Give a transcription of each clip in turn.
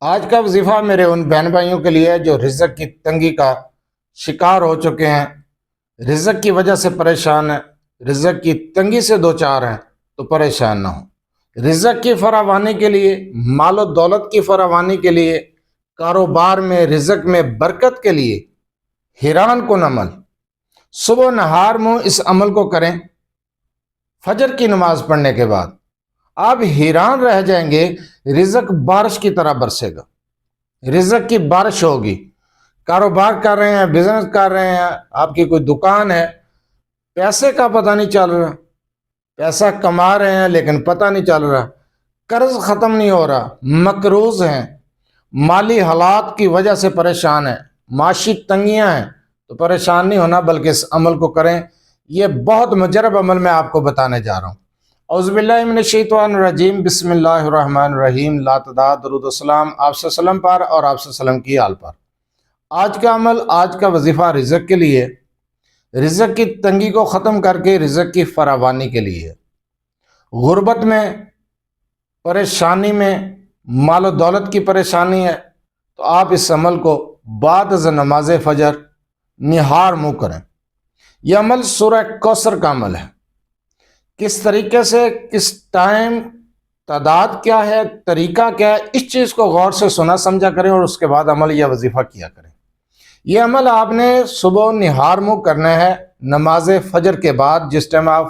آج کا وظیفہ میرے ان بہن بھائیوں کے لیے ہے جو رزق کی تنگی کا شکار ہو چکے ہیں، رزق کی وجہ سے پریشان ہیں، رزق کی تنگی سے دوچار ہیں، تو پریشان نہ ہوں۔ رزق کی فراوانی کے لیے، مال و دولت کی فراوانی کے لیے، کاروبار میں رزق میں برکت کے لیے حیران کن عمل، صبح نہار منہ اس عمل کو کریں۔ فجر کی نماز پڑھنے کے بعد آپ حیران رہ جائیں گے، رزق بارش کی طرح برسے گا، رزق کی بارش ہوگی۔ کاروبار کر رہے ہیں، بزنس کر رہے ہیں، آپ کی کوئی دکان ہے، پیسے کا پتہ نہیں چل رہا، پیسہ کما رہے ہیں لیکن پتہ نہیں چل رہا، قرض ختم نہیں ہو رہا، مقروض ہیں، مالی حالات کی وجہ سے پریشان ہیں، معاشی تنگیاں ہیں، تو پریشان نہیں ہونا بلکہ اس عمل کو کریں۔ یہ بہت مجرب عمل میں آپ کو بتانے جا رہا ہوں۔ اعوذ باللہ من الشیطان الرجیم، بسم اللہ الرحمن الرحیم، لا تعداد، درود و سلام آپ صلی اللہ علیہ وسلم پر اور آپ صلی اللہ علیہ وسلم کی آل پر۔ آج کا عمل، آج کا وظیفہ رزق کے لیے، رزق کی تنگی کو ختم کر کے رزق کی فراوانی کے لیے۔ غربت میں، پریشانی میں، مال و دولت کی پریشانی ہے تو آپ اس عمل کو بعد از نماز فجر نہار منہ کریں۔ یہ عمل سورہ کوثر کا عمل ہے۔ کس طریقے سے، کس ٹائم، تعداد کیا ہے، طریقہ کیا ہے، اس چیز کو غور سے سنا سمجھا کریں اور اس کے بعد عمل یا وظیفہ کیا کریں۔ یہ عمل آپ نے صبح نہار منہ کرنا ہے نماز فجر کے بعد۔ جس ٹائم آپ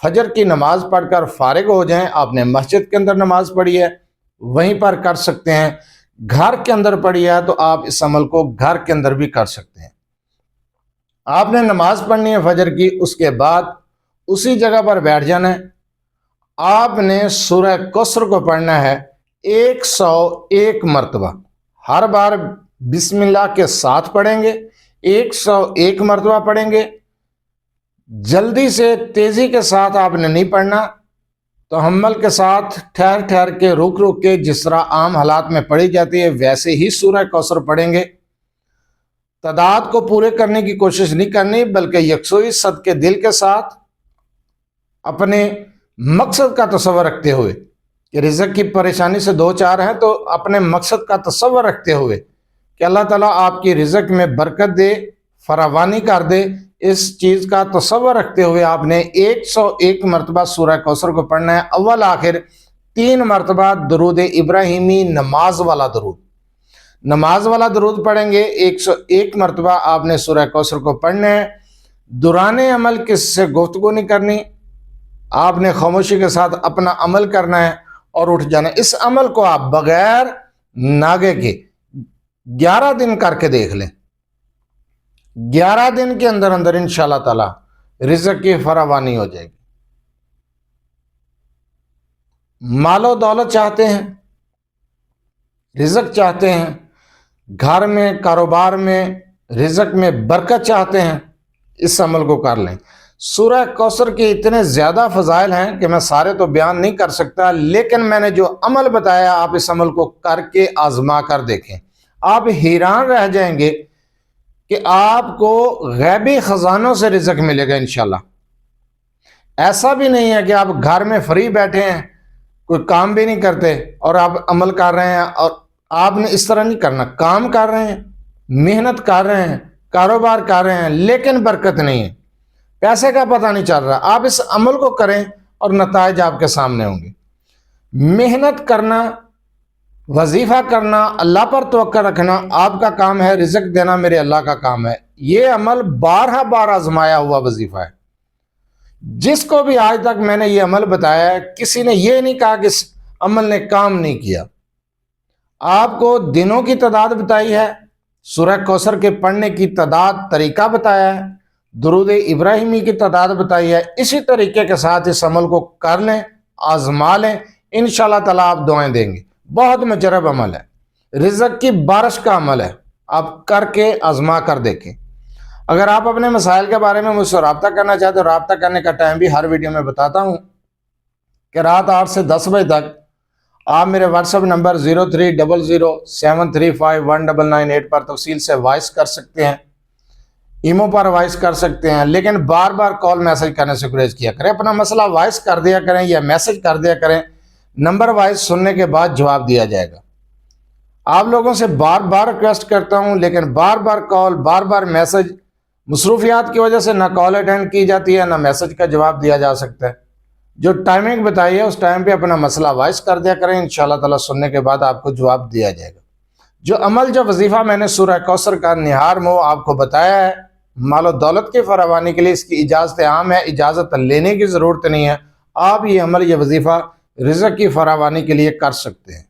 فجر کی نماز پڑھ کر فارغ ہو جائیں، آپ نے مسجد کے اندر نماز پڑھی ہے وہیں پر کر سکتے ہیں، گھر کے اندر پڑھی ہے تو آپ اس عمل کو گھر کے اندر بھی کر سکتے ہیں۔ آپ نے نماز پڑھنی ہے فجر کی، اس کے بعد اسی جگہ پر بیٹھ جانا ہے۔ آپ نے سورہ کوثر کو پڑھنا ہے 101 مرتبہ، ہر بار بسم اللہ کے ساتھ پڑھیں گے، 101 مرتبہ پڑھیں گے۔ جلدی سے، تیزی کے ساتھ آپ نے نہیں پڑھنا، تحمل کے ساتھ، ٹھہر ٹھہر کے، رک رک کے، جس طرح عام حالات میں پڑھی جاتی ہے ویسے ہی سورہ کوثر پڑھیں گے۔ تعداد کو پورے کرنے کی کوشش نہیں کرنی بلکہ یکسوئی صدقے دل کے ساتھ، اپنے مقصد کا تصور رکھتے ہوئے کہ رزق کی پریشانی سے دو چار ہیں، تو اپنے مقصد کا تصور رکھتے ہوئے کہ اللہ تعالیٰ آپ کی رزق میں برکت دے، فراوانی کر دے، اس چیز کا تصور رکھتے ہوئے آپ نے 101 مرتبہ سورہ کوثر کو پڑھنا ہے۔ اول آخر 3 مرتبہ درود ابراہیمی، نماز والا درود، نماز والا درود پڑھیں گے۔ 101 مرتبہ آپ نے سورہ کوثر کو پڑھنا ہے۔ دوران عمل کس سے گفتگو نہیں کرنی، آپ نے خاموشی کے ساتھ اپنا عمل کرنا ہے اور اٹھ جانا ہے۔ اس عمل کو آپ بغیر ناگے کے 11 دن کر کے دیکھ لیں۔ 11 دن کے اندر اندر انشاءاللہ تعالی رزق کی فراوانی ہو جائے گی۔ مال و دولت چاہتے ہیں، رزق چاہتے ہیں، گھر میں، کاروبار میں رزق میں برکت چاہتے ہیں، اس عمل کو کر لیں۔ سورہ کوثر کے اتنے زیادہ فضائل ہیں کہ میں سارے تو بیان نہیں کر سکتا، لیکن میں نے جو عمل بتایا آپ اس عمل کو کر کے آزما کر دیکھیں۔ آپ حیران رہ جائیں گے کہ آپ کو غیبی خزانوں سے رزق ملے گا انشاءاللہ۔ ایسا بھی نہیں ہے کہ آپ گھر میں فری بیٹھے ہیں، کوئی کام بھی نہیں کرتے اور آپ عمل کر رہے ہیں، اور آپ نے اس طرح نہیں کرنا۔ کام کر رہے ہیں، محنت کر رہے ہیں، کاروبار کر رہے ہیں، لیکن برکت نہیں ہے، پیسے کا پتہ نہیں چل رہا۔ آپ اس عمل کو کریں اور نتائج آپ کے سامنے ہوں گے۔ محنت کرنا، وظیفہ کرنا، اللہ پر توقع رکھنا آپ کا کام ہے، رزق دینا میرے اللہ کا کام ہے۔ یہ عمل بارہ بار آزمایا ہوا وظیفہ ہے۔ جس کو بھی آج تک میں نے یہ عمل بتایا ہے، کسی نے یہ نہیں کہا کہ اس عمل نے کام نہیں کیا۔ آپ کو دنوں کی تعداد بتائی ہے، سورہ کوثر کے پڑھنے کی تعداد، طریقہ بتایا ہے، درود ابراہیمی کی تعداد بتائی ہے۔ اسی طریقے کے ساتھ اس عمل کو کر لیں، آزما لیں، انشاءاللہ تعالیٰ آپ دعائیں دیں گے۔ بہت مجرب عمل ہے، رزق کی بارش کا عمل ہے، آپ کر کے آزما کر دیکھیں۔ اگر آپ اپنے مسائل کے بارے میں مجھ سے رابطہ کرنا چاہتے ہو، رابطہ کرنے کا ٹائم بھی ہر ویڈیو میں بتاتا ہوں کہ رات 8 سے 10 بجے تک آپ میرے واٹس ایپ نمبر 030073519998 پر تفصیل سے وائس کر سکتے ہیں، ایمو پر وائس کر سکتے ہیں، لیکن بار بار کال میسج کرنے سے گریز کیا کریں۔ اپنا مسئلہ وائس کر دیا کریں یا میسج کر دیا کریں، نمبر وائز سننے کے بعد جواب دیا جائے گا۔ آپ لوگوں سے بار بار ریکویسٹ کرتا ہوں، لیکن بار بار کال، بار بار میسج، مصروفیات کی وجہ سے نہ کال اٹینڈ کی جاتی ہے، نہ میسج کا جواب دیا جا سکتا ہے۔ جو ٹائمنگ بتائی ہے اس ٹائم پہ اپنا مسئلہ وائس کر دیا کریں، انشاءاللہ تعالیٰ سننے کے بعد آپ کو جواب دیا جائے گا۔ جو عمل، جو وظیفہ میں نے سورہ کوثر کا نہار میں آپ کو بتایا ہے، مال و دولت کی فراوانی کے لیے اس کی اجازت عام ہے، اجازت لینے کی ضرورت نہیں ہے۔ آپ یہ عمل، یہ وظیفہ رزق کی فراوانی کے لیے کر سکتے ہیں۔